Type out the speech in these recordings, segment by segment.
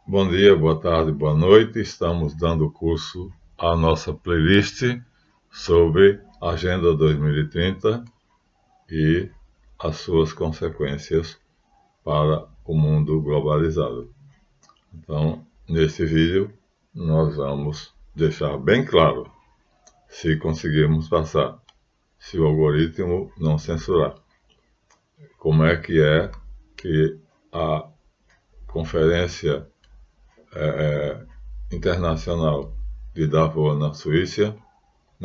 Bom dia, boa tarde, boa noite. Estamos dando curso à nossa playlist sobre Agenda 2030 e as suas consequências para o mundo globalizado. Então, nesse vídeo, nós vamos deixar bem claro, se conseguirmos passar, se o algoritmo não censurar, como é que a Conferência Internacional de Davos na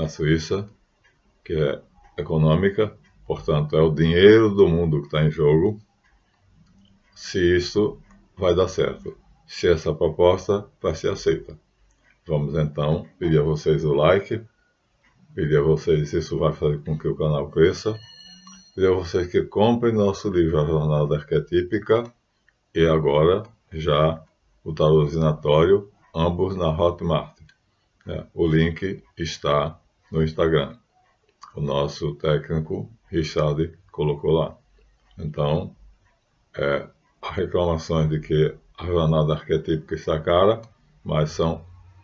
Suíça, que é econômica, portanto é o dinheiro do mundo que está em jogo, se isso vai dar certo, se essa proposta vai ser aceita. Vamos então pedir a vocês o like, pedir a vocês se isso vai fazer com que o canal cresça, pedir a vocês que comprem nosso livro A Jornada Arquetípica e agora já o tarô divinatório, ambos na Hotmart. O link está no Instagram. O nosso técnico, Richard, colocou lá. Então, há reclamações de que a jornada arquetípica está cara, mas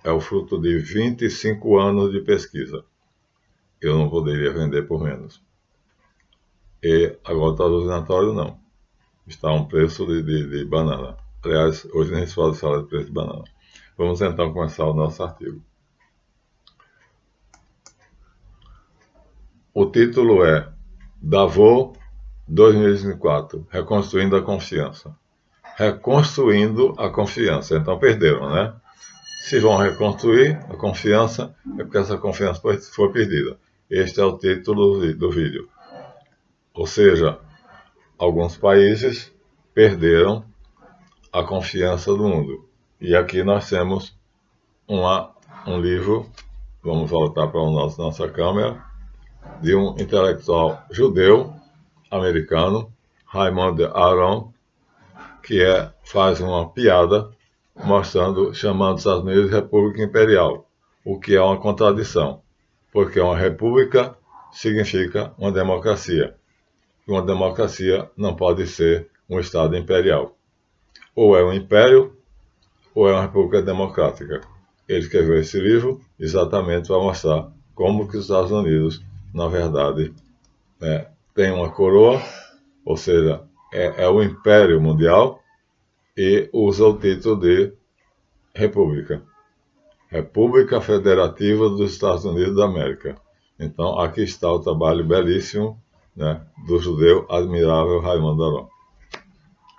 é o fruto de 25 anos de pesquisa. Eu não poderia vender por menos. E agora o tarô divinatório não. Está a um preço de banana. Aliás, hoje nem se fala de sala de preço de banana. Vamos então começar o nosso artigo. O título é Davos 2024, Reconstruindo a Confiança. Reconstruindo a confiança. Então perderam, né? Se vão reconstruir a confiança, é porque essa confiança foi perdida. Este é o título do vídeo. Ou seja, alguns países perderam a confiança do mundo. E aqui nós temos um livro, vamos voltar para a nossa câmera, de um intelectual judeu americano, Raymond Aron, que faz uma piada chamando os Estados Unidos de República Imperial, o que é uma contradição, porque uma república significa uma democracia. E uma democracia não pode ser um Estado imperial. Ou é um império, ou é uma república democrática. Ele escreveu esse livro exatamente para mostrar como que os Estados Unidos, na verdade, tem uma coroa, ou seja, é o império mundial, e usa o título de república. República Federativa dos Estados Unidos da América. Então, aqui está o trabalho belíssimo, do judeu admirável Raymond Aron.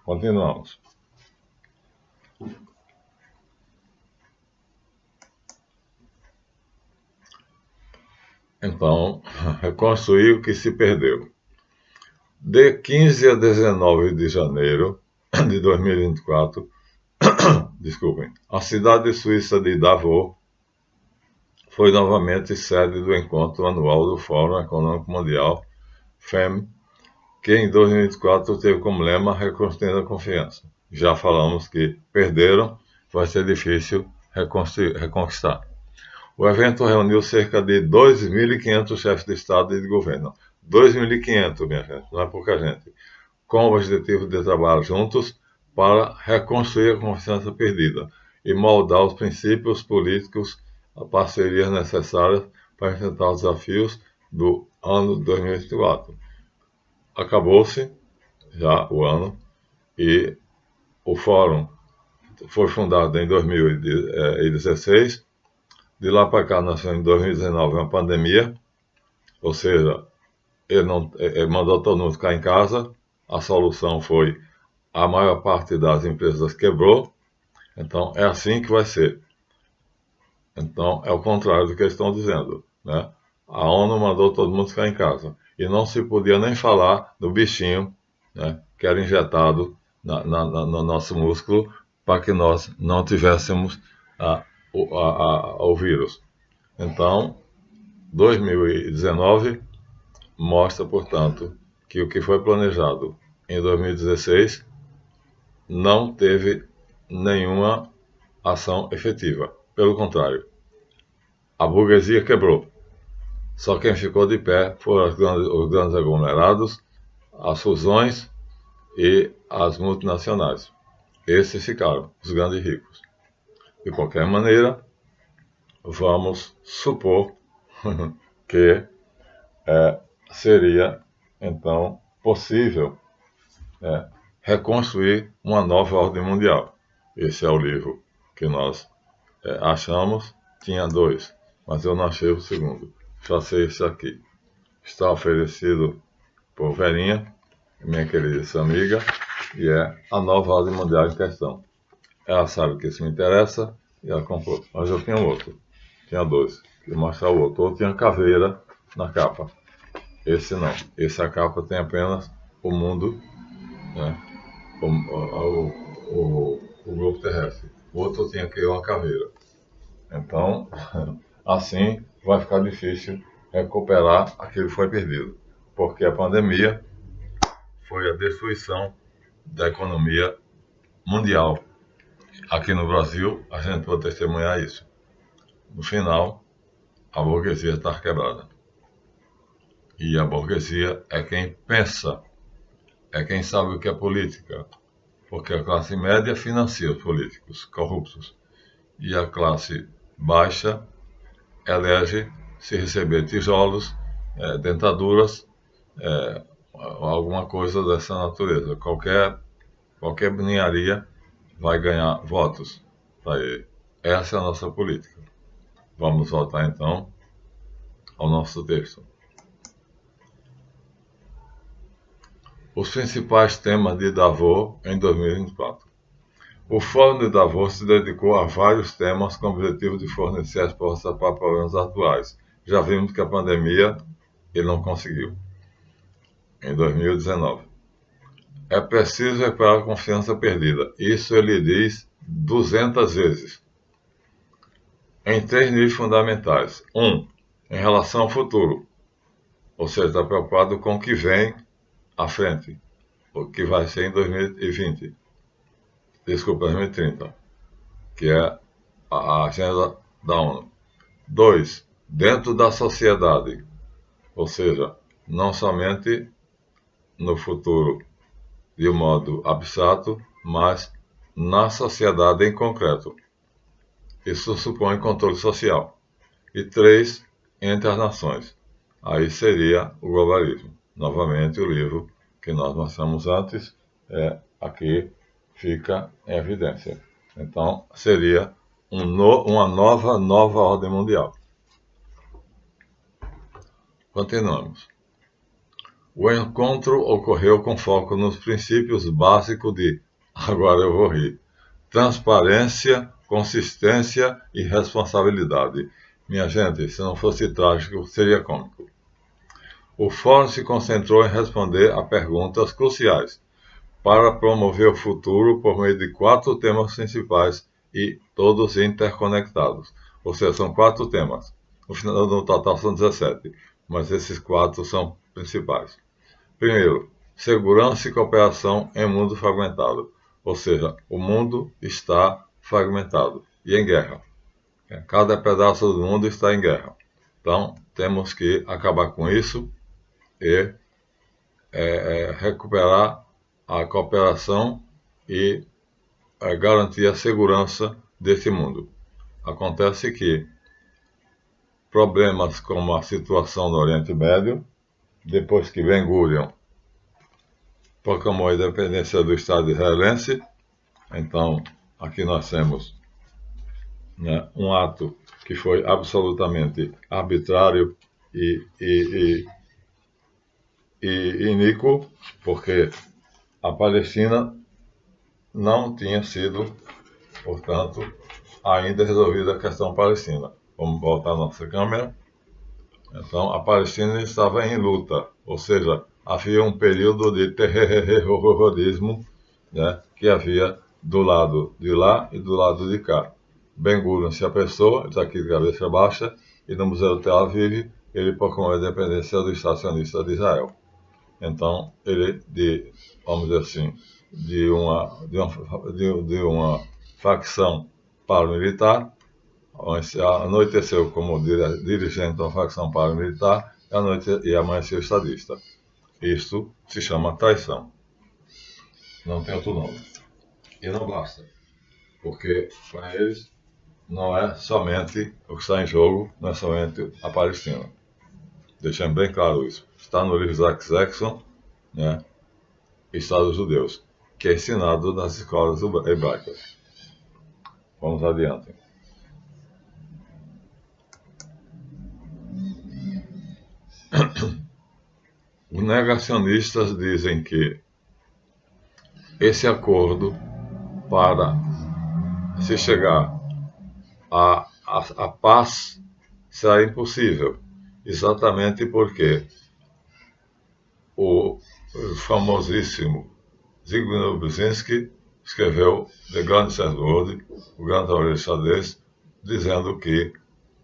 Continuamos. Então, reconstruir o que se perdeu. De 15 a 19 de janeiro de 2024, desculpem, a cidade suíça de Davos foi novamente sede do encontro anual do Fórum Econômico Mundial, FEM, que em 2024 teve como lema Reconstruindo a Confiança. Já falamos que perderam, vai ser difícil reconquistar. O evento reuniu cerca de 2.500 chefes de Estado e de governo. 2.500, minha gente, não é pouca gente. Com o objetivo de trabalhar juntos para reconstruir a confiança perdida e moldar os princípios políticos, as parcerias necessárias para enfrentar os desafios do ano 2024. Acabou-se já o ano e o Fórum foi fundado em 2016. De lá para cá, nós tivemos em 2019 uma pandemia, ou seja, ele mandou todo mundo ficar em casa. A solução foi a maior parte das empresas quebrou. Então, é assim que vai ser. Então, é o contrário do que eles estão dizendo, né? A ONU mandou todo mundo ficar em casa. E não se podia nem falar do bichinho, que era injetado no nosso músculo para que nós não tivéssemos o vírus. Então, 2019 mostra, portanto, que o que foi planejado em 2016 não teve nenhuma ação efetiva. Pelo contrário, a burguesia quebrou. Só quem ficou de pé foram os grandes aglomerados, as fusões e as multinacionais. Esses ficaram, os grandes ricos. De qualquer maneira, vamos supor que seria, então, possível reconstruir uma nova ordem mundial. Esse é o livro que nós achamos. Tinha 2, mas eu não achei o segundo. Só sei esse aqui. Está oferecido por Verinha, minha querida amiga, e é a nova ordem mundial em questão. Ela sabe que isso me interessa e ela comprou. Mas eu tinha outro. Tinha 2. Vou mostrar o outro. Outro tinha caveira na capa. Esse não. Esse a capa tem apenas o mundo, né? O globo terrestre. O outro tinha aqui uma caveira. Então, assim vai ficar difícil recuperar aquilo que foi perdido. Porque a pandemia foi a destruição da economia mundial. Aqui no Brasil, a gente pode testemunhar isso. No final, a burguesia está quebrada. E a burguesia é quem pensa, é quem sabe o que é política. Porque a classe média financia os políticos corruptos. E a classe baixa elege, se receber tijolos, dentaduras, alguma coisa dessa natureza. Qualquer ninharia vai ganhar votos para ele. Essa é a nossa política. Vamos voltar então ao nosso texto. Os principais temas de Davos em 2024. O Fórum de Davos se dedicou a vários temas com o objetivo de fornecer respostas para problemas atuais. Já vimos que a pandemia ele não conseguiu. Em 2019. É preciso recuperar a confiança perdida. Isso ele diz 200 vezes. Em 3 níveis fundamentais. 1. Em relação ao futuro. Ou seja, está preocupado com o que vem à frente. O que vai ser em 2020. Desculpa, 2030. Que é a agenda da ONU. 2. Dentro da sociedade. Ou seja, não somente no futuro de um modo abstrato, mas na sociedade em concreto. Isso supõe controle social. E 3, entre as nações. Aí seria o globalismo. Novamente, o livro que nós mostramos antes, aqui fica em evidência. Então, seria uma nova ordem mundial. Continuamos. O encontro ocorreu com foco nos princípios básicos de, agora eu vou rir, transparência, consistência e responsabilidade. Minha gente, se não fosse trágico, seria cômico. O fórum se concentrou em responder a perguntas cruciais para promover o futuro por meio de 4 temas principais e todos interconectados. Ou seja, são 4 temas. No total são 17, mas esses 4 são principais. Primeiro, segurança e cooperação em mundo fragmentado. Ou seja, o mundo está fragmentado e em guerra. Cada pedaço do mundo está em guerra. Então, temos que acabar com isso e recuperar a cooperação e garantir a segurança desse mundo. Acontece que problemas como a situação no Oriente Médio, depois que Ben Gurion proclamou a independência do Estado israelense, então aqui nós temos um ato que foi absolutamente arbitrário e iníquo, porque a Palestina não tinha sido, portanto, ainda resolvida a questão palestina. Vamos voltar à nossa câmera. Então, a Palestina estava em luta, ou seja, havia um período de terrorismo, que havia do lado de lá e do lado de cá. Ben Gurion se apressou, está aqui de cabeça baixa, e no Museu de Tel Aviv ele proclamou a independência do Estado sionista de Israel. Então, ele, vamos dizer assim, de uma facção paramilitar, anoiteceu como dirigente de uma facção paramilitar e amanheceu estadista. Isto se chama traição. Não tem outro nome. E não basta, porque para eles não é somente o que está em jogo, não é somente a Palestina. Deixando bem claro isso. Está no livro Isaac Jackson, né, Estado dos Judeus, que é ensinado nas escolas hebraicas. Vamos adiante. Os negacionistas dizem que esse acordo, para se chegar à paz, será impossível, exatamente porque o famosíssimo Zygmunt Brzezinski escreveu The Grand World, o Grande Tabuleiro de Xadrez, dizendo que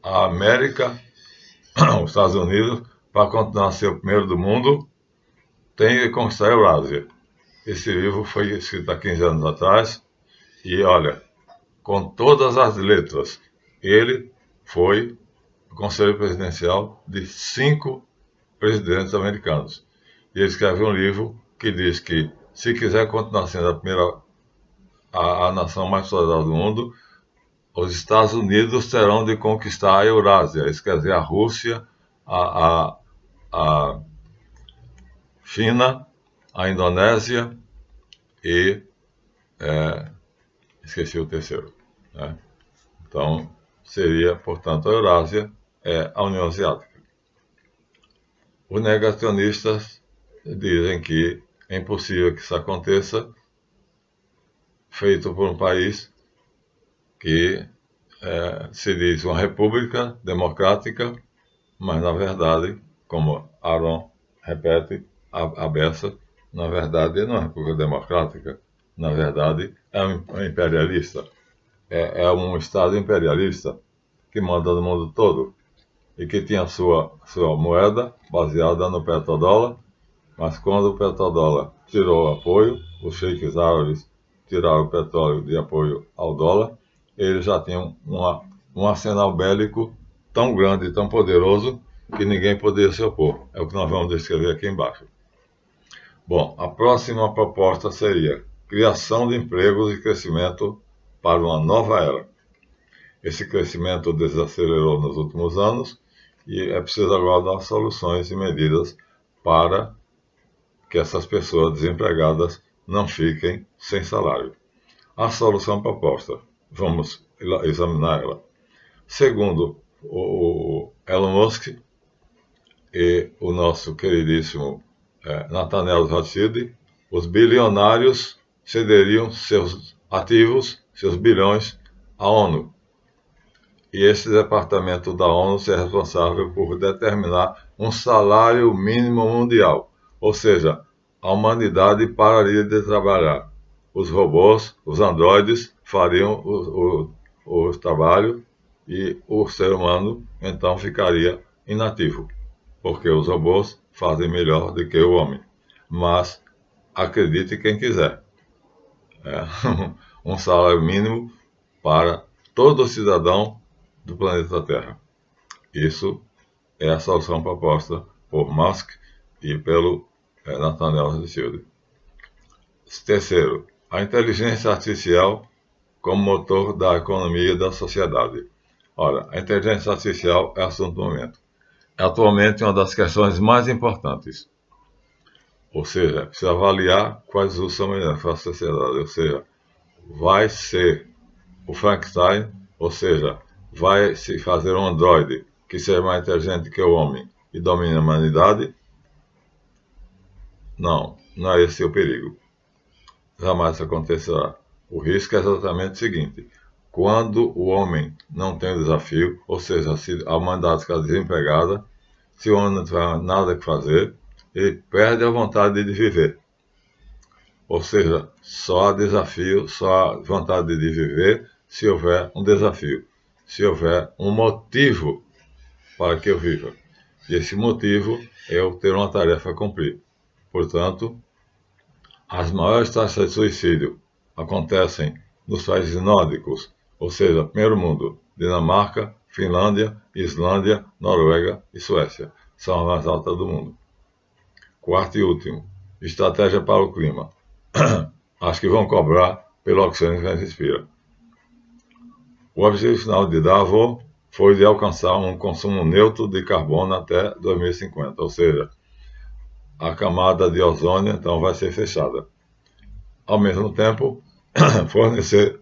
a América, os Estados Unidos, para continuar a ser o primeiro do mundo, tem que conquistar a Eurásia. Esse livro foi escrito há 15 anos atrás e, olha, com todas as letras, ele foi o conselheiro presidencial de 5 presidentes americanos. E ele escreve um livro que diz que, se quiser continuar sendo a nação mais poderosa do mundo, os Estados Unidos terão de conquistar a Eurásia, isso quer dizer, a Rússia, a China, a Indonésia e esqueci o terceiro, né? Então, seria, portanto, a Eurásia é a União Asiática. Os negacionistas dizem que é impossível que isso aconteça, feito por um país que se diz uma república democrática, mas, na verdade, como Aaron repete, a beça, na verdade, não é uma república democrática, na verdade, é um imperialista. É um Estado imperialista que manda no mundo todo e que tinha sua moeda baseada no petrodólar, mas quando o petrodólar tirou o apoio, os sheiks árabes tiraram o petróleo de apoio ao dólar, eles já tinham um arsenal bélico tão grande e tão poderoso que ninguém poderia se opor. É o que nós vamos descrever aqui embaixo. Bom, a próxima proposta seria criação de empregos e crescimento para uma nova era. Esse crescimento desacelerou nos últimos anos e é preciso agora dar soluções e medidas para que essas pessoas desempregadas não fiquem sem salário. A solução proposta, vamos examinar ela. Segundo o Elon Musk e o nosso queridíssimo Nathaniel Rothschild, os bilionários cederiam seus ativos, seus bilhões, à ONU. E esse departamento da ONU é responsável por determinar um salário mínimo mundial. Ou seja, a humanidade pararia de trabalhar. Os robôs, os androides, fariam o trabalho e o ser humano, então, ficaria inativo. Porque os robôs fazem melhor do que o homem. Mas, acredite quem quiser. Um salário mínimo para todo cidadão do planeta Terra. Isso é a solução proposta por Musk e pelo Nathaniel Rothschild. Terceiro, a inteligência artificial como motor da economia e da sociedade. Ora, a inteligência artificial é assunto do momento. É atualmente uma das questões mais importantes. Ou seja, precisa avaliar quais usos são melhores para a sociedade. Ou seja, vai ser o Frankenstein, ou seja, vai se fazer um androide que seja mais inteligente que o homem e domine a humanidade? Não, não é esse o perigo. Jamais acontecerá. O risco é exatamente o seguinte: quando o homem não tem desafio, ou seja, se a humanidade ficar desempregada, se o homem não tiver nada que fazer, ele perde a vontade de viver. Ou seja, só há desafio, só há vontade de viver se houver um desafio, se houver um motivo para que eu viva. E esse motivo é eu ter uma tarefa a cumprir. Portanto, as maiores taxas de suicídio acontecem nos países nórdicos, ou seja, primeiro mundo, Dinamarca, Finlândia, Islândia, Noruega e Suécia. São as mais altas do mundo. Quarto e último, estratégia para o clima. Acho que vão cobrar pelo oxigênio que a gente respira. O objetivo final de Davos foi de alcançar um consumo neutro de carbono até 2050, ou seja, a camada de ozônio então vai ser fechada. Ao mesmo tempo, fornecer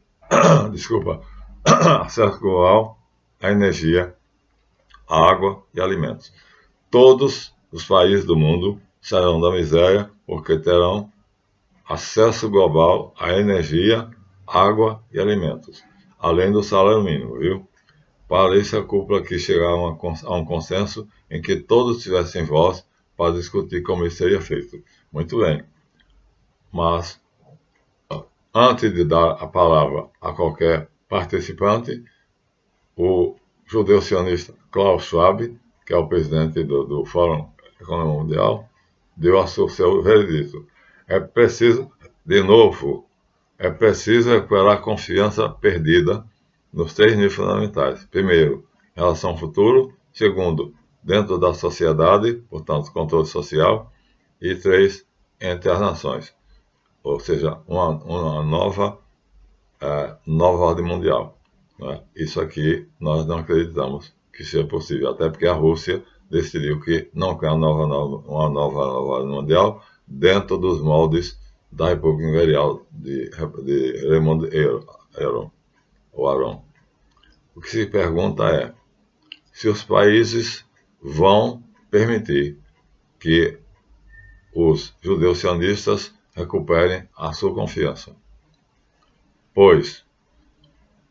acesso global à energia, à água e alimentos. Todos os países do mundo sairão da miséria porque terão acesso global à energia, água e alimentos, além do salário mínimo, viu? Para isso, a cúpula quis chegar a um consenso em que todos tivessem voz para discutir como isso seria feito. Muito bem. Mas, antes de dar a palavra a qualquer participante, o judeu sionista Klaus Schwab, que é o presidente do Fórum Econômico Mundial, deu o seu veredito. É preciso recuperar a confiança perdida nos 3 níveis fundamentais. Primeiro, em relação ao futuro. Segundo, dentro da sociedade, portanto, controle social. E 3, entre as nações. Ou seja, uma nova ordem mundial. Né? Isso aqui nós não acreditamos que seja possível, até porque a Rússia decidiu que não quer uma nova ordem mundial dentro dos moldes da República Imperial de Raymond Aron. O que se pergunta é se os países vão permitir que os judeus sionistas recuperem a sua confiança. Pois,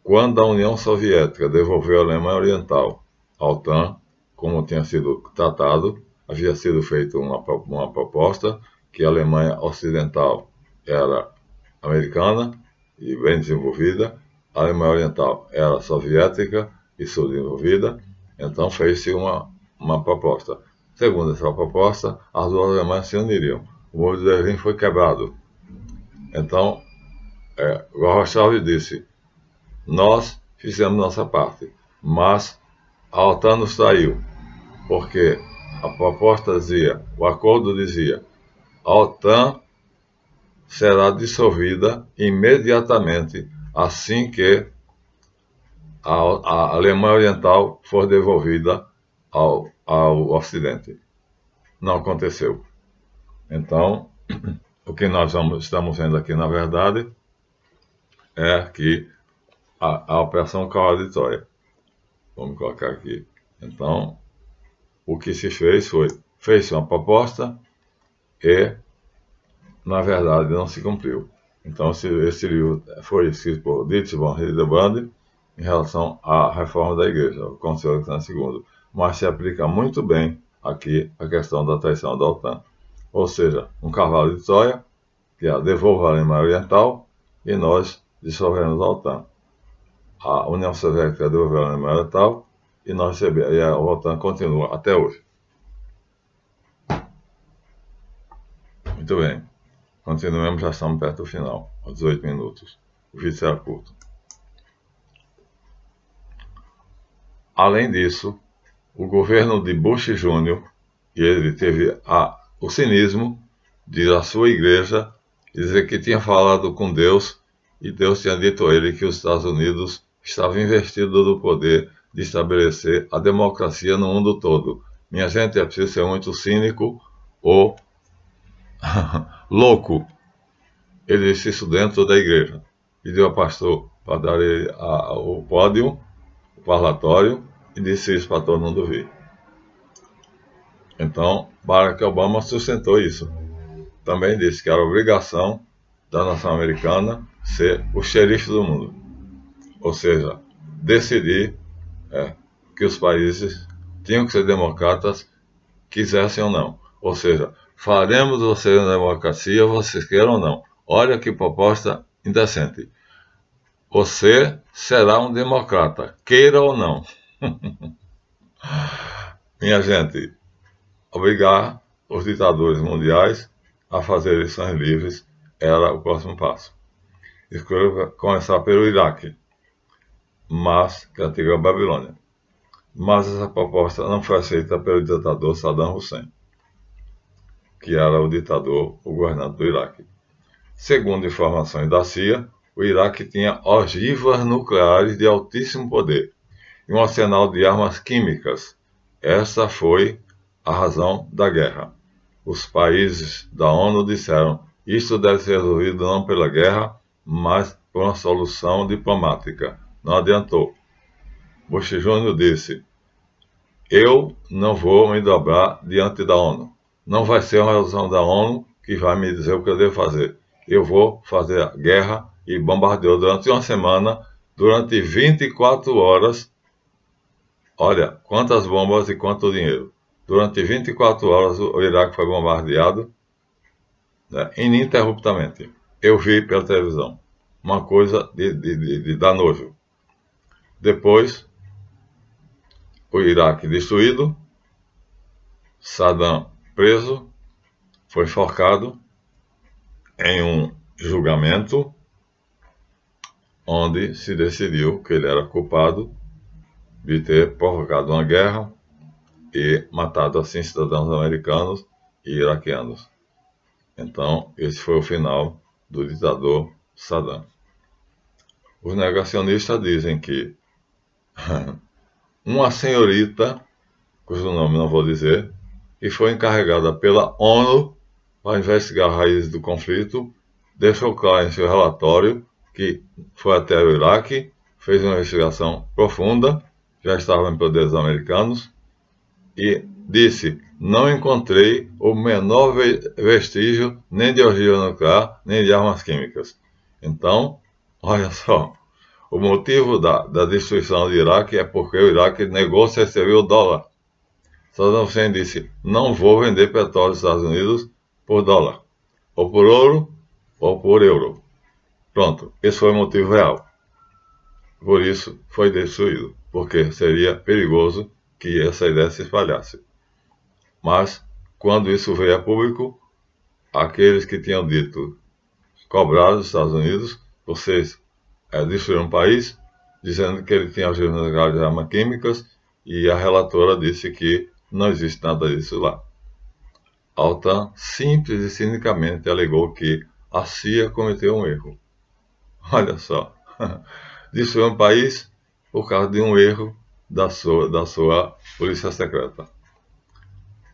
quando a União Soviética devolveu a Alemanha Oriental à OTAN, como tinha sido tratado, havia sido feita uma proposta que a Alemanha Ocidental era americana e bem desenvolvida, a Alemanha Oriental era soviética e subdesenvolvida, então fez-se uma proposta. Segundo essa proposta, as duas Alemanhas se uniriam. O muro de Berlim foi quebrado. Então, Gorbachev disse: nós fizemos nossa parte, mas a OTAN nos traiu, porque a proposta dizia, o acordo dizia, a OTAN será dissolvida imediatamente assim que a Alemanha Oriental for devolvida ao Ocidente. Não aconteceu. Então, o que nós estamos vendo aqui, na verdade, é que a operação Vitória. Vamos colocar aqui. Então, o que se fez fez uma proposta e, na verdade, não se cumpriu. Então, esse livro foi escrito por Dietrich von Hildebrand em relação à reforma da Igreja, o Concílio Vaticano II, mas se aplica muito bem aqui a questão da traição da OTAN. Ou seja, um cavalo de Troia, que é devolva a Alemanha Oriental, e nós dissolvemos a OTAN. A União Soviética devolveu a Alemanha Oriental, e a OTAN continua até hoje. Muito bem. Continuemos, já estamos perto do final, aos 18 minutos. O vídeo será curto. Além disso, o governo de Bush Jr., ele teve o cinismo de a sua igreja dizer que tinha falado com Deus e Deus tinha dito a ele que os Estados Unidos estavam investidos do poder de estabelecer a democracia no mundo todo. Minha gente, é preciso ser muito cínico ou louco. Ele disse isso dentro da igreja. Pediu ao pastor para dar ele o pódio, o parlatório, e disse isso para todo mundo ver. Então, Barack Obama sustentou isso. Também disse que era obrigação da nação americana ser o xerife do mundo. Ou seja, decidir que os países tinham que ser democratas, quisessem ou não. Ou seja, faremos você uma democracia, vocês queiram ou não. Olha que proposta indecente. Você será um democrata, queira ou não. Minha gente, obrigar os ditadores mundiais a fazer eleições livres era o próximo passo. Escolheram começar pelo Iraque, que é a antiga Babilônia. Mas essa proposta não foi aceita pelo ditador Saddam Hussein, que era o governante do Iraque. Segundo informações da CIA, o Iraque tinha ogivas nucleares de altíssimo poder e um arsenal de armas químicas. Essa foi a razão da guerra. Os países da ONU disseram: isso deve ser resolvido não pela guerra, mas por uma solução diplomática. Não adiantou. Bush Jr. disse: eu não vou me dobrar diante da ONU. Não vai ser uma resolução da ONU que vai me dizer o que eu devo fazer. Eu vou fazer a guerra, e bombardeou durante uma semana, durante 24 horas. Olha, quantas bombas e quanto dinheiro. Durante 24 horas o Iraque foi bombardeado, né, ininterruptamente. Eu vi pela televisão. Uma coisa de dar nojo. Depois, o Iraque destruído, Saddam preso, foi enforcado em um julgamento onde se decidiu que ele era culpado de ter provocado uma guerra e matado assim cidadãos americanos e iraquianos. Então, esse foi o final do ditador Saddam. Os negacionistas dizem que uma senhorita, cujo nome não vou dizer, que foi encarregada pela ONU para investigar as raízes do conflito, deixou claro em seu relatório que foi até o Iraque, fez uma investigação profunda, já estava em poderes americanos, e disse: não encontrei o menor vestígio nem de ogiva nuclear, nem de armas químicas. Então, olha só, o motivo da destruição do Iraque é porque o Iraque negou se receber o dólar. Saddam Hussein disse: não vou vender petróleo aos Estados Unidos por dólar, ou por ouro, ou por euro. Pronto, esse foi o motivo real. Por isso foi destruído, porque seria perigoso que essa ideia se espalhasse. Mas, quando isso veio a público, aqueles que tinham dito, cobraram os Estados Unidos: vocês destruíram um país, dizendo que ele tinha ogivas nucleares de armas químicas, e a relatora disse que não existe nada disso lá. A OTAN simples e cinicamente alegou que a CIA cometeu um erro. Olha só, destruiu um país por causa de um erro da sua polícia secreta.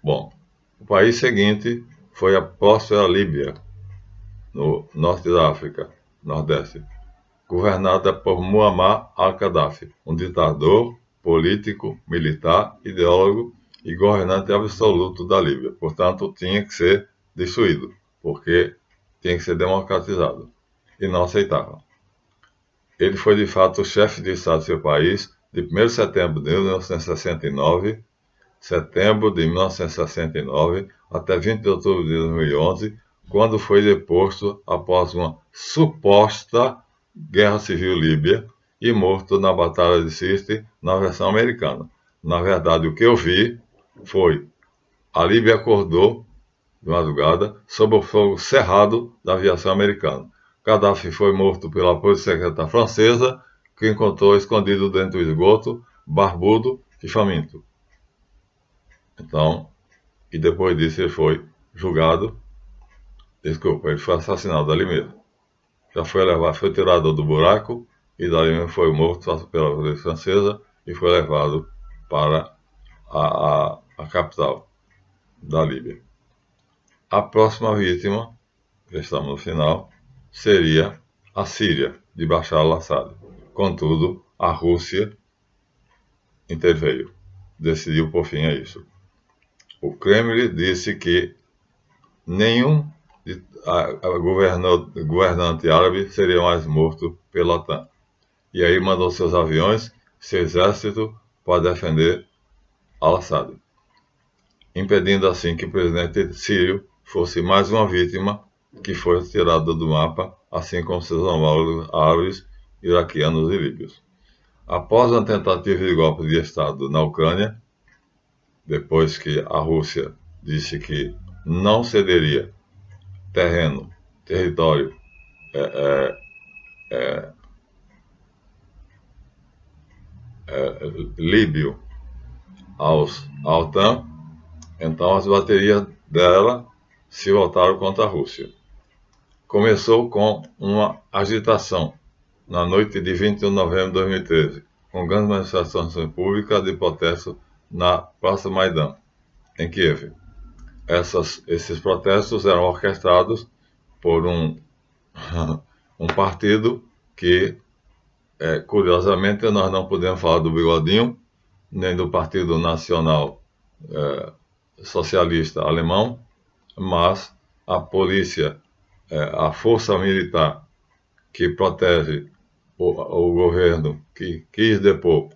Bom, o país seguinte foi a próspera Líbia, no norte da África, nordeste, governada por Muammar al-Gaddafi, um ditador político, militar, ideólogo e governante absoluto da Líbia. Portanto, tinha que ser destruído, porque tinha que ser democratizado, e não aceitava. Ele foi, de fato, o chefe de Estado do seu país de 1º de setembro de 1969, até 20 de outubro de 2011, quando foi deposto após uma suposta guerra civil líbia e morto na Batalha de Sirte, na versão americana. Na verdade, o que eu vi foi: a Líbia acordou de madrugada sob o fogo cerrado da aviação americana. Gaddafi foi morto pela polícia secreta francesa, que encontrou escondido dentro do esgoto, barbudo e faminto. Então, e depois disso ele foi julgado, ele foi assassinado ali mesmo. Já foi levado, foi tirado do buraco e dali mesmo foi morto pela polícia francesa e foi levado para a capital da Líbia. A próxima vítima, já estamos no final, seria a Síria, de Bashar al-Assad. Contudo, a Rússia interveio, decidiu por fim a isso. O Kremlin disse que nenhum governante árabe seria mais morto pela OTAN. E aí mandou seus aviões, seu exército, para defender al-Assad, impedindo assim que o presidente sírio fosse mais uma vítima que foi tirada do mapa, assim como seus homólogos árabes, iraquianos e líbios. Após uma tentativa de golpe de Estado na Ucrânia, depois que a Rússia disse que não cederia terreno, território líbio à OTAN, então as baterias dela se voltaram contra a Rússia. começou com uma agitação na noite de 21 de novembro de 2013, com grandes manifestações públicas de protesto na Praça Maidan, em Kiev. Esses protestos eram orquestrados por um partido que, curiosamente, nós não podemos falar do Bigodinho, nem do Partido Nacional Socialista Alemão, mas a polícia, a força militar que protege o governo que quis depor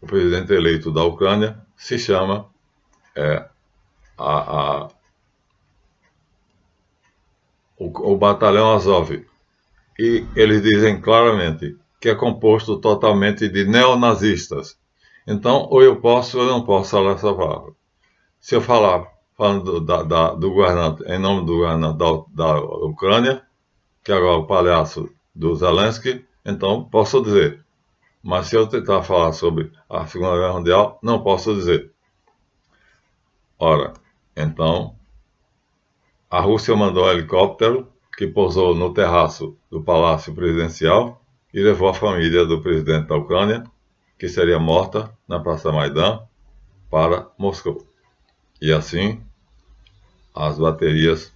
o presidente eleito da Ucrânia se chama o Batalhão Azov. E eles dizem claramente que é composto totalmente de neonazistas. Então, ou eu posso ou eu não posso falar essa palavra. Se eu falar falando do governante, em nome do governante da Ucrânia, que agora é o palhaço do Zelensky, então posso dizer. Mas se eu tentar falar sobre a Segunda Guerra Mundial, não posso dizer. Ora, então, a Rússia mandou um helicóptero que pousou no terraço do Palácio Presidencial e levou a família do presidente da Ucrânia, que seria morta na Praça Maidan, para Moscou. E assim, as baterias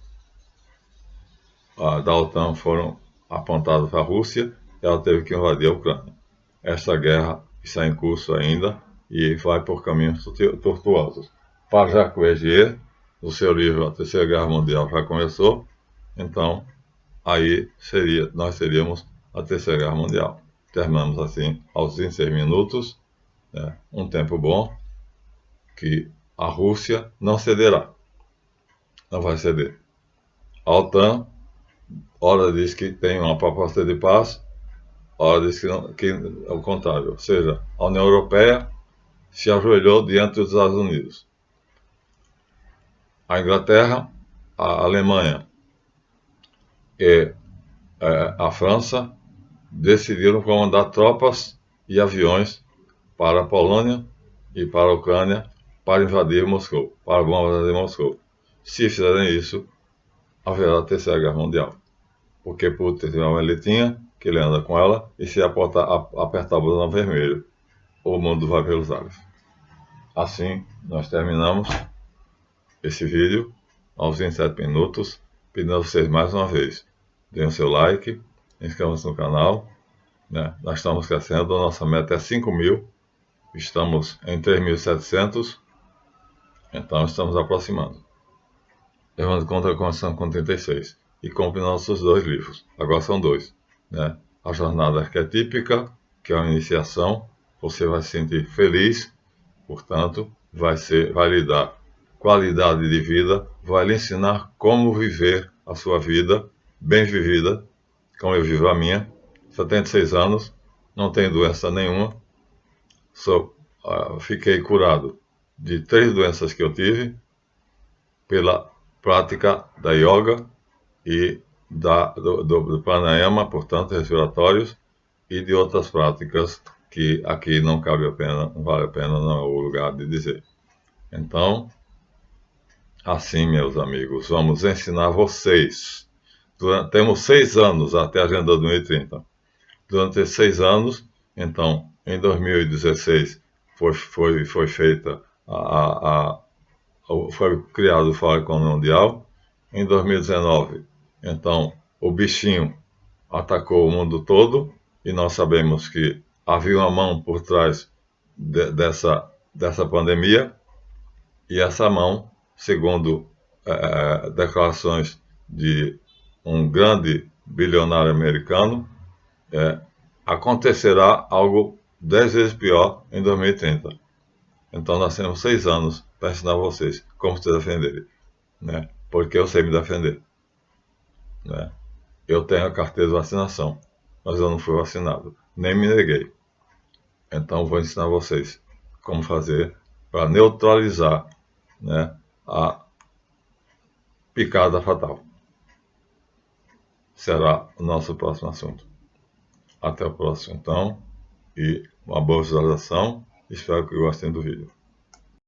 da OTAN foram apontadas para a Rússia e ela teve que invadir a Ucrânia. Esta guerra está em curso ainda e vai por caminhos tortuosos. Para Jacques Vergier, no seu livro A Terceira Guerra Mundial já começou, então aí nós seríamos a Terceira Guerra Mundial. Terminamos assim aos 26 minutos, um tempo bom, que a Rússia não cederá, não vai ceder. A OTAN, ora diz que tem uma proposta de paz, ora diz que é o contrário, ou seja, a União Europeia se ajoelhou diante dos Estados Unidos. A Inglaterra, a Alemanha e a França decidiram comandar tropas e aviões para a Polônia e para a Ucrânia para invadir Moscou, para bombardear Moscou. Se fizerem isso, haverá a Terceira Guerra Mundial. Porque Putin tem uma maletinha que ele anda com ela e se apertar o botão vermelho, o mundo vai pelos ares. Assim, nós terminamos esse vídeo aos 27 minutos, pedindo a vocês mais uma vez, deem o seu like, inscrevam-se no canal, nós estamos crescendo, a nossa meta é 5.000, estamos em 3.700, então estamos aproximando. Levando em conta a começando com 36, e compre nossos 2 livros, agora são 2, A Jornada Arquetípica, que é uma iniciação, você vai se sentir feliz, portanto, vai lhe dar qualidade de vida, vai lhe ensinar como viver a sua vida, bem vivida, como eu vivo a minha, 76 anos, não tenho doença nenhuma, fiquei curado de 3 doenças que eu tive, pela prática da yoga e do pranayama, portanto, respiratórios, e de outras práticas que aqui não cabe a pena, não vale a pena, não é o lugar de dizer. Então, assim, meus amigos, vamos ensinar vocês. Temos 6 anos até a Agenda 2030. Durante esses 6 anos, então, em 2016, foi feita foi criado o Fórum Econômico Mundial. Em 2019, então, o bichinho atacou o mundo todo e nós sabemos que havia uma mão por trás dessa pandemia e essa mão, segundo declarações de um grande bilionário americano, acontecerá algo 10 vezes pior em 2030. Então nós temos 6 anos para ensinar vocês como se defenderem, porque eu sei me defender. Eu tenho a carteira de vacinação, mas eu não fui vacinado, nem me neguei. Então vou ensinar vocês como fazer para neutralizar a picada fatal. Será o nosso próximo assunto. Até o próximo, então, e uma boa visualização. Espero que gostem do vídeo.